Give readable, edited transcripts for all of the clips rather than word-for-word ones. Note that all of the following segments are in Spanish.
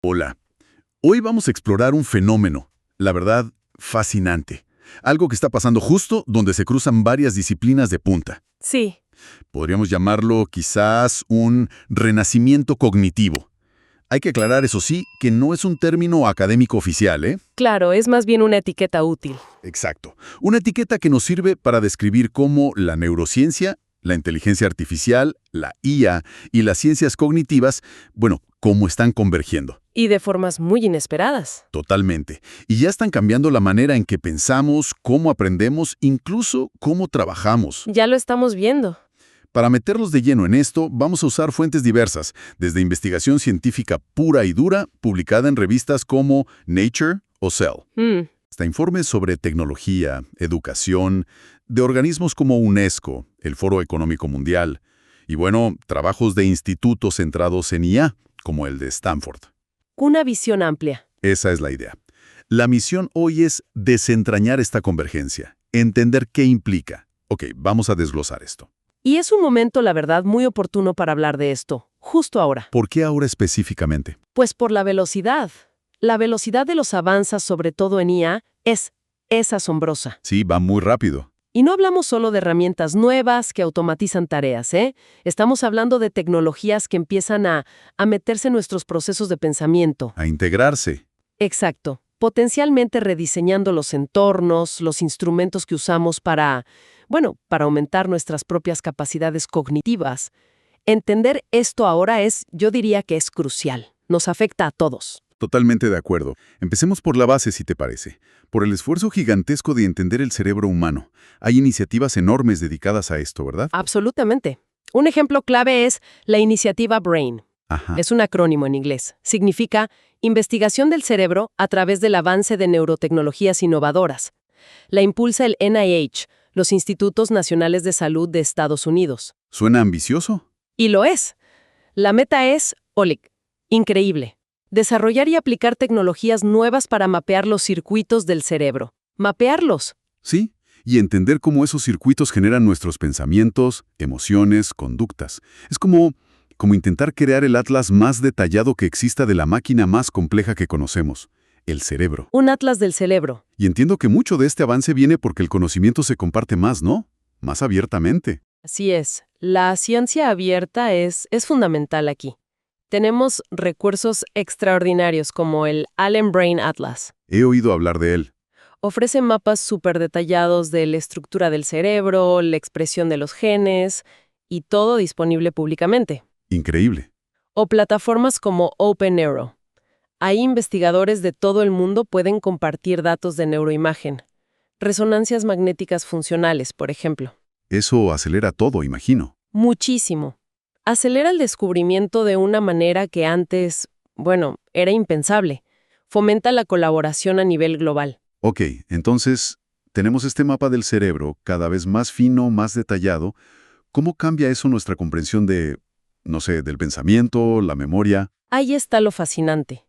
Hola. Hoy vamos a explorar un fenómeno, la verdad, fascinante. Algo que está pasando justo donde se cruzan varias disciplinas de punta. Sí, Podríamos llamarlo quizás un renacimiento cognitivo. Hay que aclarar, eso sí, que no es un término académico oficial, ¿eh? claro, es más bien una etiqueta útil. Exacto. Una etiqueta que nos sirve para describir cómo la neurociencia, la inteligencia artificial, la IA y las ciencias cognitivas, bueno, cómo están convergiendo. Y de formas muy inesperadas. Totalmente. Y ya están cambiando la manera en que pensamos, cómo aprendemos, incluso cómo trabajamos. Ya lo estamos viendo. Para meterlos de lleno en esto, vamos a usar fuentes diversas, desde investigación científica pura y dura, publicada en revistas como Nature o Cell, hasta informes sobre tecnología, educación, de organismos como UNESCO, el Foro Económico Mundial, y bueno, trabajos de institutos centrados en IA, como el de Stanford. Una visión amplia. Esa es la idea. La misión hoy es desentrañar esta convergencia, entender qué implica. Ok, vamos a desglosar esto. Y es un momento, la verdad, muy oportuno para hablar de esto, justo ahora. ¿Por qué ahora específicamente? Pues por la velocidad. La velocidad de los avances, sobre todo en IA, es asombrosa. Sí, va muy rápido. Y no hablamos solo de herramientas nuevas que automatizan tareas, ¿eh? Estamos hablando de tecnologías que empiezan a meterse en nuestros procesos de pensamiento. A integrarse. Exacto. Potencialmente rediseñando los entornos, los instrumentos que usamos para aumentar nuestras propias capacidades cognitivas. Entender esto ahora yo diría que es crucial. Nos afecta a todos. Totalmente de acuerdo. Empecemos por la base, si te parece. Por el esfuerzo gigantesco de entender el cerebro humano. Hay iniciativas enormes dedicadas a esto, ¿verdad? Absolutamente. Un ejemplo clave es la iniciativa BRAIN. Ajá. Es un acrónimo en inglés. Significa Investigación del Cerebro a través del avance de neurotecnologías innovadoras. La impulsa el NIH, los Institutos Nacionales de Salud de Estados Unidos. ¿Suena ambicioso? Y lo es. La meta es, increíble. Desarrollar y aplicar tecnologías nuevas para mapear los circuitos del cerebro. Mapearlos. Sí, y entender cómo esos circuitos generan nuestros pensamientos, emociones, conductas. Es como intentar crear el atlas más detallado que exista de la máquina más compleja que conocemos, el cerebro. Un atlas del cerebro. Y entiendo que mucho de este avance viene porque el conocimiento se comparte más, ¿no? Más abiertamente. Así es. La ciencia abierta es fundamental aquí. Tenemos recursos extraordinarios como el Allen Brain Atlas. He oído hablar de él. Ofrece mapas súper detallados de la estructura del cerebro, la expresión de los genes y todo disponible públicamente. Increíble. O plataformas como OpenNeuro. Ahí investigadores de todo el mundo pueden compartir datos de neuroimagen. Resonancias magnéticas funcionales, por ejemplo. Eso acelera todo, imagino. Muchísimo. Acelera el descubrimiento de una manera que antes, era impensable. Fomenta la colaboración a nivel global. Ok, entonces, tenemos este mapa del cerebro cada vez más fino, más detallado. ¿Cómo cambia eso nuestra comprensión del pensamiento, la memoria? Ahí está lo fascinante.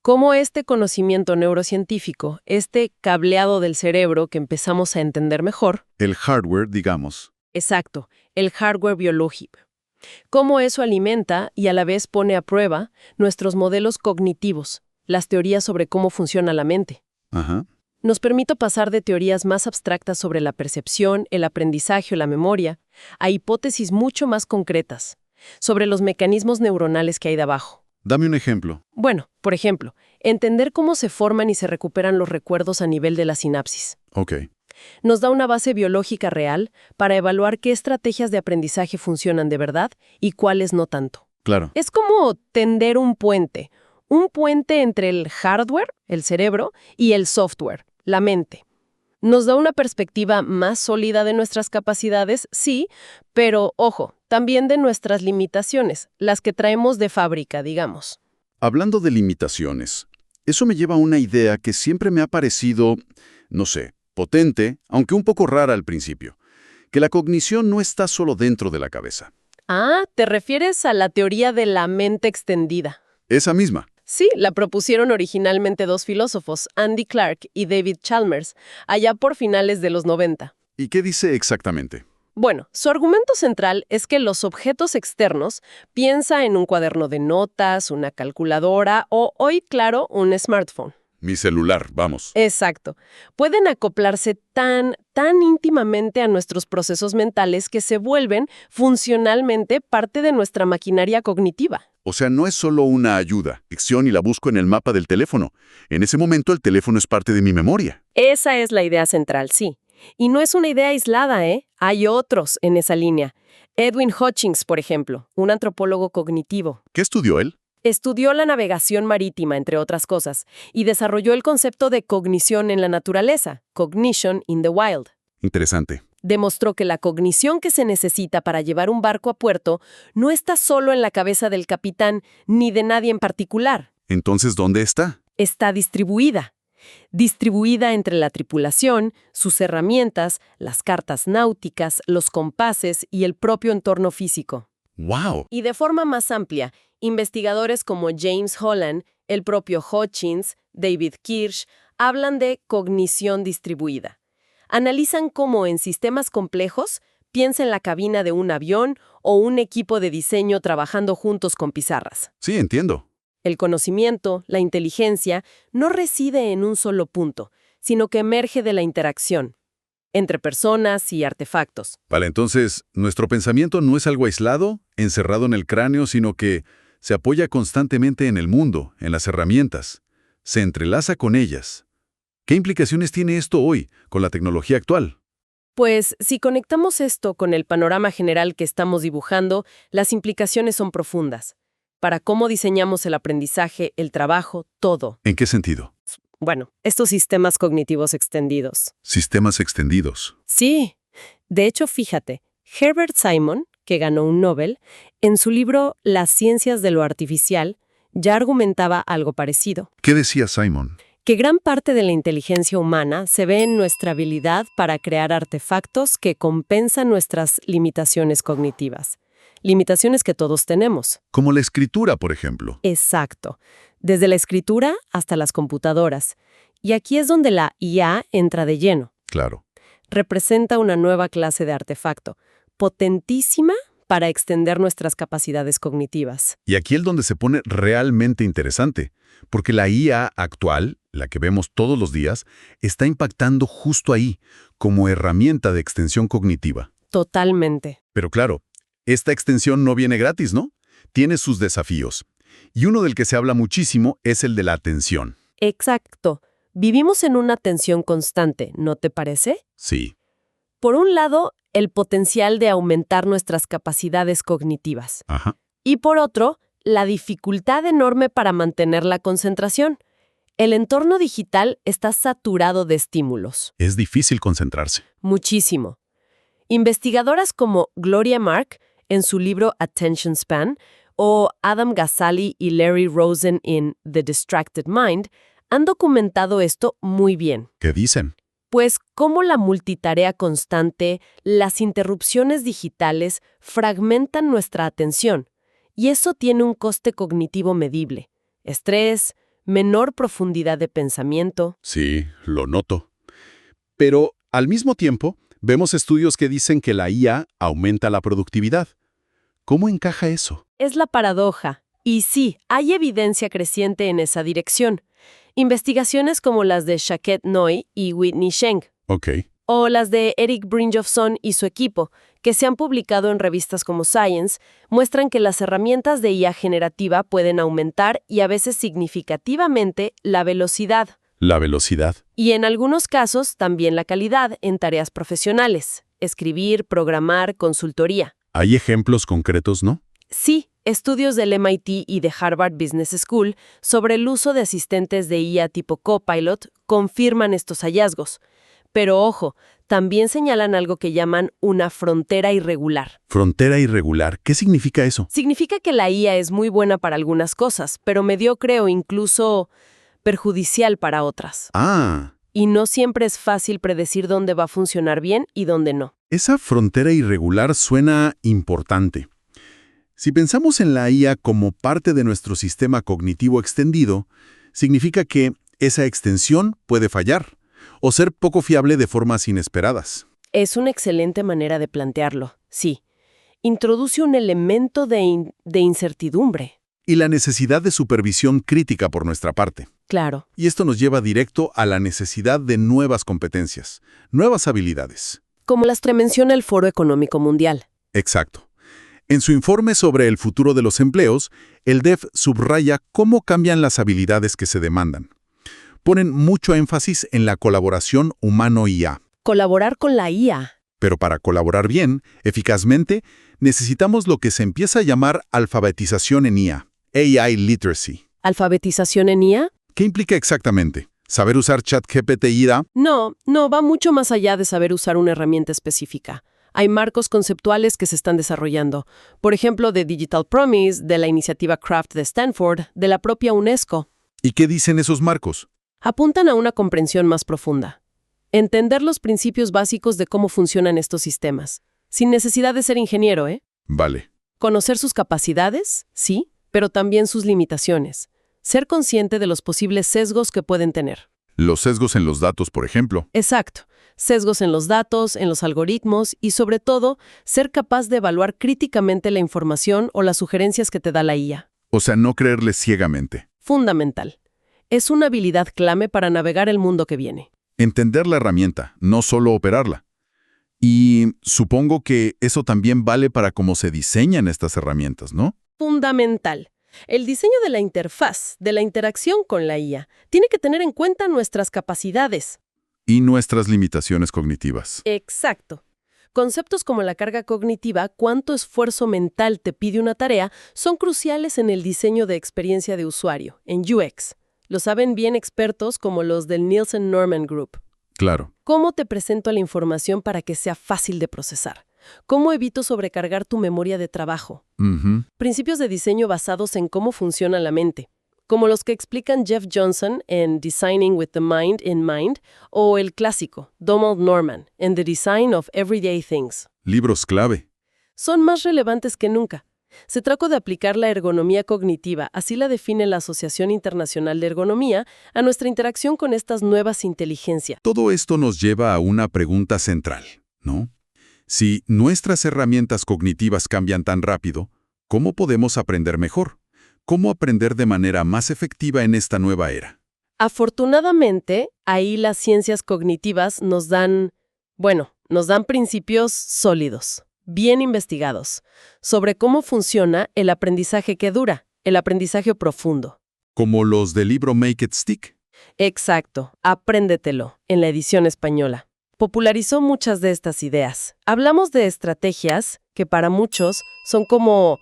Cómo este conocimiento neurocientífico, este cableado del cerebro que empezamos a entender mejor. El hardware, digamos. Exacto, el hardware biológico. Cómo eso alimenta y a la vez pone a prueba nuestros modelos cognitivos, las teorías sobre cómo funciona la mente. Ajá. Nos permite pasar de teorías más abstractas sobre la percepción, el aprendizaje o la memoria, a hipótesis mucho más concretas, sobre los mecanismos neuronales que hay debajo. Dame un ejemplo. Bueno, por ejemplo, entender cómo se forman y se recuperan los recuerdos a nivel de la sinapsis. Ok. Nos da una base biológica real para evaluar qué estrategias de aprendizaje funcionan de verdad y cuáles no tanto. Claro. Es como tender un puente entre el hardware, el cerebro, y el software, la mente. Nos da una perspectiva más sólida de nuestras capacidades, sí, pero, ojo, también de nuestras limitaciones, las que traemos de fábrica, digamos. Hablando de limitaciones, eso me lleva a una idea que siempre me ha parecido, potente, aunque un poco rara al principio, que la cognición no está solo dentro de la cabeza. Ah, ¿te refieres a la teoría de la mente extendida? Esa misma. Sí, la propusieron originalmente dos filósofos, Andy Clark y David Chalmers, allá por finales de los 90. ¿Y qué dice exactamente? Bueno, su argumento central es que los objetos externos, piensa en un cuaderno de notas, una calculadora o, hoy, claro, un smartphone. Mi celular, vamos. Exacto. Pueden acoplarse tan íntimamente a nuestros procesos mentales que se vuelven funcionalmente parte de nuestra maquinaria cognitiva. O sea, no es solo una ayuda, acción y la busco en el mapa del teléfono. En ese momento el teléfono es parte de mi memoria. Esa es la idea central, sí. Y no es una idea aislada, ¿eh? Hay otros en esa línea. Edwin Hutchings, por ejemplo, un antropólogo cognitivo. ¿Qué estudió él? Estudió la navegación marítima, entre otras cosas, y desarrolló el concepto de cognición en la naturaleza, cognition in the wild. Interesante. Demostró que la cognición que se necesita para llevar un barco a puerto no está solo en la cabeza del capitán ni de nadie en particular. Entonces, ¿dónde está? Está distribuida. Distribuida entre la tripulación, sus herramientas, las cartas náuticas, los compases y el propio entorno físico. ¡Wow! Y de forma más amplia, investigadores como James Holland, el propio Hutchins, David Kirsch, hablan de cognición distribuida. Analizan cómo en sistemas complejos, piensa en la cabina de un avión o un equipo de diseño trabajando juntos con pizarras. Sí, entiendo. El conocimiento, la inteligencia, no reside en un solo punto, sino que emerge de la interacción entre personas y artefactos. Vale, entonces, nuestro pensamiento no es algo aislado, encerrado en el cráneo, sino que se apoya constantemente en el mundo, en las herramientas. Se entrelaza con ellas. ¿Qué implicaciones tiene esto hoy, con la tecnología actual? Pues, si conectamos esto con el panorama general que estamos dibujando, las implicaciones son profundas. Para cómo diseñamos el aprendizaje, el trabajo, todo. ¿En qué sentido? Bueno, estos sistemas cognitivos extendidos. Sistemas extendidos. Sí. De hecho, fíjate, Herbert Simon, que ganó un Nobel, en su libro Las ciencias de lo artificial, ya argumentaba algo parecido. ¿Qué decía Simon? Que gran parte de la inteligencia humana se ve en nuestra habilidad para crear artefactos que compensan nuestras limitaciones cognitivas. Limitaciones que todos tenemos. Como la escritura, por ejemplo. Exacto. Desde la escritura hasta las computadoras. Y aquí es donde la IA entra de lleno. Claro. Representa una nueva clase de artefacto, potentísima para extender nuestras capacidades cognitivas. Y aquí es donde se pone realmente interesante, porque la IA actual, la que vemos todos los días, está impactando justo ahí, como herramienta de extensión cognitiva. Totalmente. Pero claro, esta extensión no viene gratis, ¿no? Tiene sus desafíos. Y uno del que se habla muchísimo es el de la atención. Exacto. Vivimos en una tensión constante, ¿no te parece? Sí. Por un lado, el potencial de aumentar nuestras capacidades cognitivas. Ajá. Y por otro, la dificultad enorme para mantener la concentración. El entorno digital está saturado de estímulos. Es difícil concentrarse. Muchísimo. Investigadoras como Gloria Mark, en su libro Attention Span, o Adam Gazzaley y Larry Rosen en The Distracted Mind, han documentado esto muy bien. ¿Qué dicen? Pues cómo la multitarea constante, las interrupciones digitales fragmentan nuestra atención, y eso tiene un coste cognitivo medible. Estrés, menor profundidad de pensamiento. Sí, lo noto. Pero, al mismo tiempo, vemos estudios que dicen que la IA aumenta la productividad. ¿Cómo encaja eso? Es la paradoja. Y sí, hay evidencia creciente en esa dirección. Investigaciones como las de Shaket Noy y Whitney Sheng, Ok. o las de Eric Brynjolfsson y su equipo, que se han publicado en revistas como Science, muestran que las herramientas de IA generativa pueden aumentar y a veces significativamente la velocidad. La velocidad. Y en algunos casos también la calidad en tareas profesionales, escribir, programar, consultoría. ¿Hay ejemplos concretos, no? Sí, estudios del MIT y de Harvard Business School sobre el uso de asistentes de IA tipo Copilot confirman estos hallazgos. Pero ojo, también señalan algo que llaman una frontera irregular. Frontera irregular. ¿Qué significa eso? Significa que la IA es muy buena para algunas cosas, pero mediocre o incluso perjudicial para otras. Ah, Y no siempre es fácil predecir dónde va a funcionar bien y dónde no. esa frontera irregular suena importante. Si pensamos en la IA como parte de nuestro sistema cognitivo extendido, significa que esa extensión puede fallar o ser poco fiable de formas inesperadas. Es una excelente manera de plantearlo, sí. Introduce un elemento de incertidumbre. Y la necesidad de supervisión crítica por nuestra parte. Claro. Y esto nos lleva directo a la necesidad de nuevas competencias, nuevas habilidades. Como las que menciona el Foro Económico Mundial. Exacto. En su informe sobre el futuro de los empleos, el DEF subraya cómo cambian las habilidades que se demandan. Ponen mucho énfasis en la colaboración humano-IA. Colaborar con la IA. Pero para colaborar bien, eficazmente, necesitamos lo que se empieza a llamar alfabetización en IA, AI Literacy. ¿Alfabetización en IA? ¿Qué implica exactamente? ¿Saber usar ChatGPT IA? No, va mucho más allá de saber usar una herramienta específica. Hay marcos conceptuales que se están desarrollando. Por ejemplo, de Digital Promise, de la iniciativa Craft de Stanford, de la propia UNESCO. ¿Y qué dicen esos marcos? Apuntan a una comprensión más profunda. Entender los principios básicos de cómo funcionan estos sistemas, sin necesidad de ser ingeniero, ¿eh? Vale. Conocer sus capacidades, sí, pero también sus limitaciones. Ser consciente de los posibles sesgos que pueden tener. Los sesgos en los datos, por ejemplo. Exacto. Sesgos en los datos, en los algoritmos y, sobre todo, ser capaz de evaluar críticamente la información o las sugerencias que te da la IA. O sea, no creerle ciegamente. Fundamental. Es una habilidad clave para navegar el mundo que viene. Entender la herramienta, no solo operarla. Y supongo que eso también vale para cómo se diseñan estas herramientas, ¿no? Fundamental. El diseño de la interfaz, de la interacción con la IA, tiene que tener en cuenta nuestras capacidades. Y nuestras limitaciones cognitivas. Exacto. Conceptos como la carga cognitiva, cuánto esfuerzo mental te pide una tarea, son cruciales en el diseño de experiencia de usuario, en UX. Lo saben bien expertos como los del Nielsen Norman Group. Claro. ¿Cómo te presento la información para que sea fácil de procesar? ¿Cómo evito sobrecargar tu memoria de trabajo? Principios de diseño basados en cómo funciona la mente, como los que explican Jeff Johnson en Designing with the Mind in Mind o el clásico Donald Norman en The Design of Everyday Things. Libros clave. Son más relevantes que nunca. Se trata de aplicar la ergonomía cognitiva, así la define la Asociación Internacional de Ergonomía, a nuestra interacción con estas nuevas inteligencias. Todo esto nos lleva a una pregunta central, ¿no? Si nuestras herramientas cognitivas cambian tan rápido, ¿cómo podemos aprender mejor? ¿Cómo aprender de manera más efectiva en esta nueva era? Afortunadamente, ahí las ciencias cognitivas nos dan principios sólidos, bien investigados, sobre cómo funciona el aprendizaje que dura, el aprendizaje profundo. Como los del libro Make It Stick. Exacto, apréndetelo, en la edición española. Popularizó muchas de estas ideas. Hablamos de estrategias que para muchos son como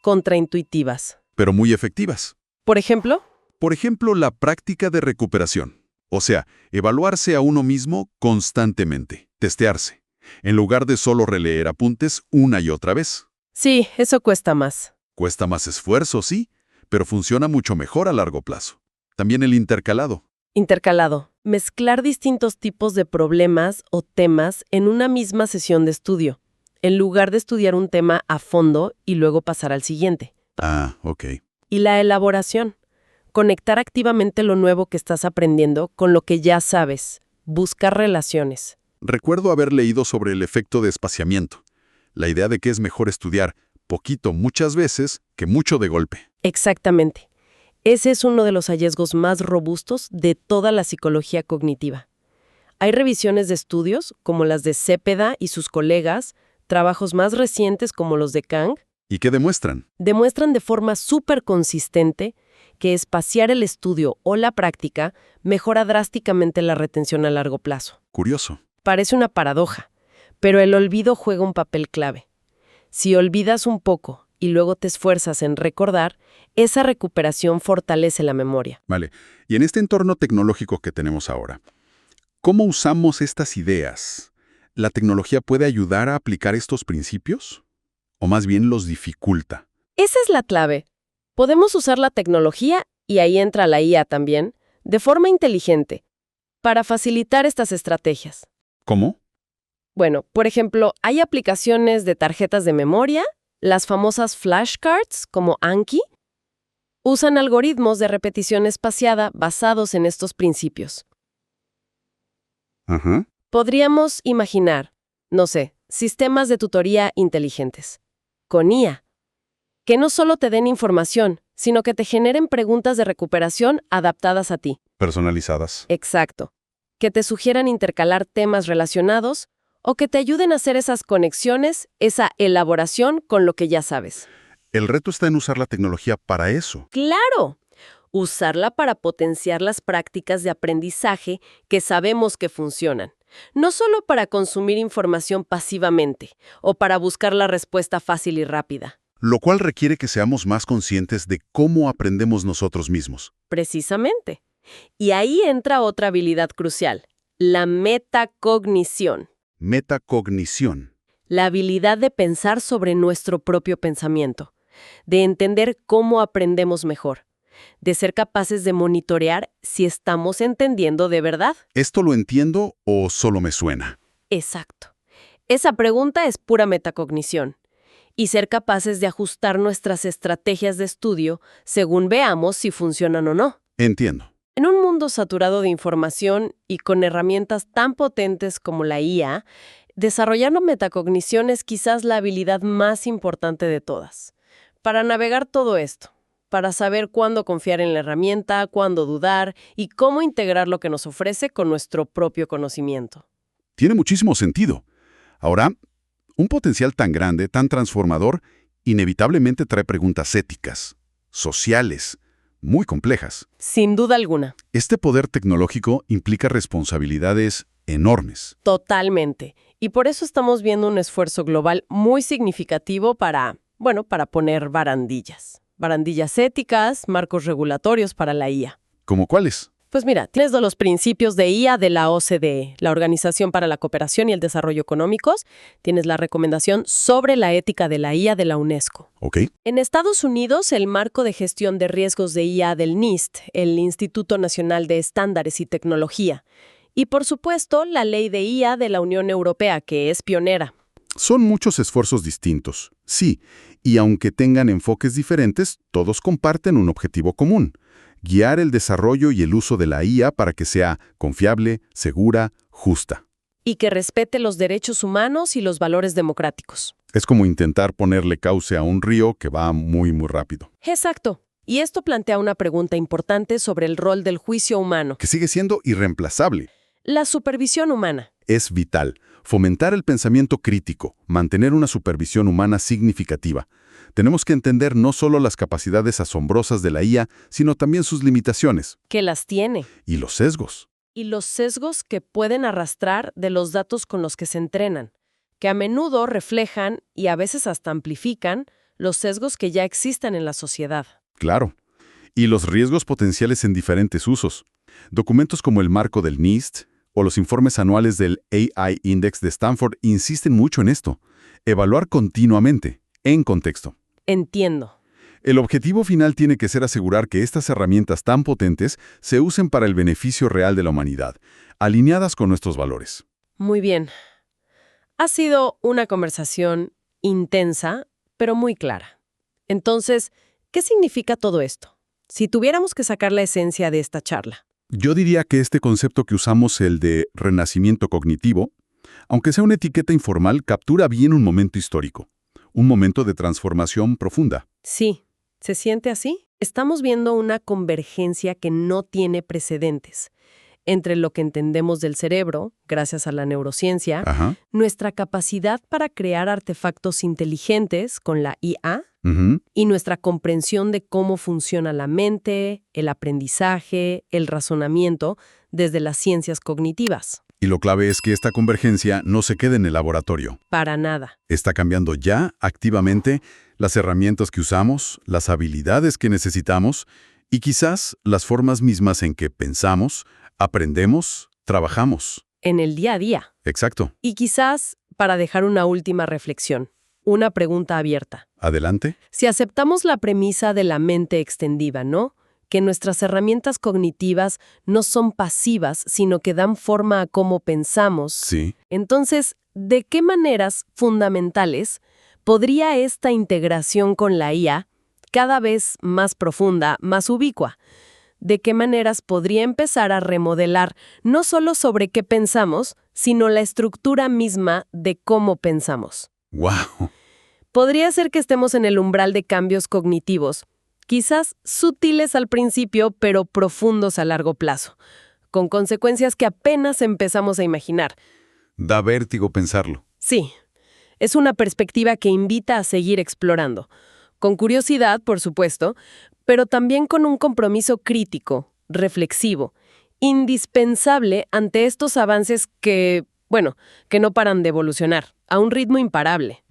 contraintuitivas. Pero muy efectivas. ¿Por ejemplo? Por ejemplo, la práctica de recuperación. O sea, evaluarse a uno mismo constantemente, testearse, en lugar de solo releer apuntes una y otra vez. Sí, eso cuesta más. Cuesta más esfuerzo, sí, pero funciona mucho mejor a largo plazo. También el intercalado. Intercalado. Mezclar distintos tipos de problemas o temas en una misma sesión de estudio, en lugar de estudiar un tema a fondo y luego pasar al siguiente. Ah, ok. Y la elaboración. Conectar activamente lo nuevo que estás aprendiendo con lo que ya sabes. Buscar relaciones. Recuerdo haber leído sobre el efecto de espaciamiento. La idea de que es mejor estudiar poquito muchas veces que mucho de golpe. Exactamente. Ese es uno de los hallazgos más robustos de toda la psicología cognitiva. Hay revisiones de estudios, como las de Cepeda y sus colegas, trabajos más recientes como los de Kang. ¿Y qué demuestran? Demuestran de forma súper consistente que espaciar el estudio o la práctica mejora drásticamente la retención a largo plazo. Curioso. Parece una paradoja, pero el olvido juega un papel clave. Si olvidas un poco y luego te esfuerzas en recordar, esa recuperación fortalece la memoria. Vale. Y en este entorno tecnológico que tenemos ahora, ¿cómo usamos estas ideas? ¿La tecnología puede ayudar a aplicar estos principios? ¿O más bien los dificulta? Esa es la clave. Podemos usar la tecnología, y ahí entra la IA también, de forma inteligente, para facilitar estas estrategias. ¿Cómo? Bueno, por ejemplo, hay aplicaciones de tarjetas de memoria, las famosas flashcards, como Anki, usan algoritmos de repetición espaciada basados en estos principios. Ajá. Podríamos imaginar No sé, sistemas de tutoría inteligentes. Con IA. Que no solo te den información, sino que te generen preguntas de recuperación adaptadas a ti. Personalizadas. Exacto. Que te sugieran intercalar temas relacionados o que te ayuden a hacer esas conexiones, esa elaboración con lo que ya sabes. El reto está en usar la tecnología para eso. ¡Claro! Usarla para potenciar las prácticas de aprendizaje que sabemos que funcionan. No solo para consumir información pasivamente o para buscar la respuesta fácil y rápida. Lo cual requiere que seamos más conscientes de cómo aprendemos nosotros mismos. Precisamente. Y ahí entra otra habilidad crucial, la metacognición. Metacognición. La habilidad de pensar sobre nuestro propio pensamiento, de entender cómo aprendemos mejor, de ser capaces de monitorear si estamos entendiendo de verdad. ¿Esto lo entiendo o solo me suena? Exacto. Esa pregunta es pura metacognición. Y ser capaces de ajustar nuestras estrategias de estudio según veamos si funcionan o no. Entiendo. En un mundo saturado de información y con herramientas tan potentes como la IA, desarrollar la metacognición es quizás la habilidad más importante de todas. Para navegar todo esto, para saber cuándo confiar en la herramienta, cuándo dudar y cómo integrar lo que nos ofrece con nuestro propio conocimiento. Tiene muchísimo sentido. Ahora, un potencial tan grande, tan transformador, inevitablemente trae preguntas éticas, sociales, muy complejas. Sin duda alguna. Este poder tecnológico implica responsabilidades enormes. Totalmente. Y por eso estamos viendo un esfuerzo global muy significativo para poner barandillas. Barandillas éticas, marcos regulatorios para la IA. ¿Cómo cuáles? Pues mira, tienes los principios de IA de la OCDE, la Organización para la Cooperación y el Desarrollo Económicos. Tienes la recomendación sobre la ética de la IA de la UNESCO. Ok. En Estados Unidos, el marco de gestión de riesgos de IA del NIST, el Instituto Nacional de Estándares y Tecnología. Y, por supuesto, la ley de IA de la Unión Europea, que es pionera. Son muchos esfuerzos distintos, sí, y aunque tengan enfoques diferentes, todos comparten un objetivo común: guiar el desarrollo y el uso de la IA para que sea confiable, segura, justa. Y que respete los derechos humanos y los valores democráticos. Es como intentar ponerle cauce a un río que va muy, muy rápido. Exacto. Y esto plantea una pregunta importante sobre el rol del juicio humano. Que sigue siendo irreemplazable. La supervisión humana. Es vital. Fomentar el pensamiento crítico, mantener una supervisión humana significativa. Tenemos que entender no solo las capacidades asombrosas de la IA, sino también sus limitaciones. Que las tiene. Y los sesgos. Y los sesgos que pueden arrastrar de los datos con los que se entrenan, que a menudo reflejan y a veces hasta amplifican los sesgos que ya existen en la sociedad. Claro. Y los riesgos potenciales en diferentes usos. Documentos como el marco del NIST o los informes anuales del AI Index de Stanford insisten mucho en esto. Evaluar continuamente, en contexto. Entiendo. El objetivo final tiene que ser asegurar que estas herramientas tan potentes se usen para el beneficio real de la humanidad, alineadas con nuestros valores. Muy bien. Ha sido una conversación intensa, pero muy clara. Entonces, ¿qué significa todo esto? Si tuviéramos que sacar la esencia de esta charla. Yo diría que este concepto que usamos, el de renacimiento cognitivo, aunque sea una etiqueta informal, captura bien un momento histórico, un momento de transformación profunda. Sí, ¿se siente así? Estamos viendo una convergencia que no tiene precedentes entre lo que entendemos del cerebro, gracias a la neurociencia, Ajá. nuestra capacidad para crear artefactos inteligentes con la IA, y nuestra comprensión de cómo funciona la mente, el aprendizaje, el razonamiento desde las ciencias cognitivas. Y lo clave es que esta convergencia no se quede en el laboratorio. Para nada. Está cambiando ya, activamente, las herramientas que usamos, las habilidades que necesitamos y quizás las formas mismas en que pensamos, aprendemos, trabajamos. En el día a día. Exacto. Y quizás, para dejar una última reflexión, una pregunta abierta. Adelante. Si aceptamos la premisa de la mente extendida, ¿no? Que nuestras herramientas cognitivas no son pasivas, sino que dan forma a cómo pensamos. Sí. Entonces, ¿de qué maneras fundamentales podría esta integración con la IA, cada vez más profunda, más ubicua? ¿De qué maneras podría empezar a remodelar no solo sobre qué pensamos, sino la estructura misma de cómo pensamos. ¡Wow! Podría ser que estemos en el umbral de cambios cognitivos, quizás sutiles al principio, pero profundos a largo plazo, con consecuencias que apenas empezamos a imaginar. Da vértigo pensarlo. Sí, es una perspectiva que invita a seguir explorando, con curiosidad, por supuesto, pero también con un compromiso crítico, reflexivo, indispensable ante estos avances que no paran de evolucionar, a un ritmo imparable.